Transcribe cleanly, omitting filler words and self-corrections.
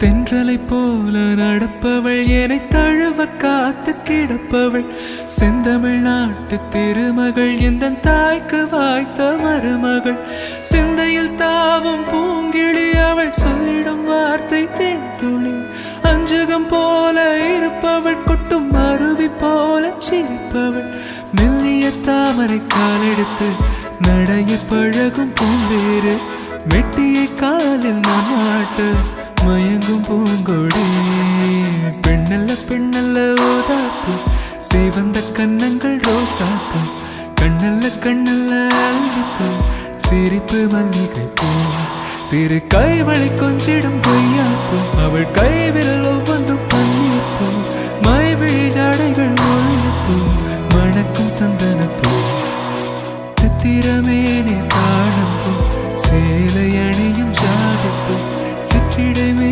தென்றலை போல நடப்பவள் என்னை தழுவ காத்து கிடப்பவள் செந்தமிழ் நாட்டு திருமகள் எந்த தாய்க்கு வாய்த்த மருமகள் சிந்தையில் தாவும் பூங்கிழி அவள் சொல்லிடும் வார்த்தை தேன்துளி அஞ்சுகம் போல இருப்பவள் கொட்டும் அருவி போல சிரிப்பவள் மெல்லிய தாமரை காலெடுத்து நடைய பழகும் பூந்தேறு மெட்டியை காலில் நான் மாட்ட மயங்கும் பூங்கொடி பெண்ணல்ல பெண்ணல்ல ஓதாப்பு சிவந்த கன்னங்கள் ரோசாப்பு கண்ணல்ல கண்ணல்ல அள்ளிப்பூ சிரிப்பு மல்லிகை பூ சிறு கைவளை கொஞ்சிடும் கொய்யாப்பூ அவள் கைவில் ஒவ்வொன்றும் பன்னீர் பூ மைவிழி ஜாடைகள் முல்லைப்பூ மணக்கும் சந்தனப்பூ சித்திரமேனே காணும் பூ சேலை அணியும் ஜாதிப்பூ சிற்றிடமே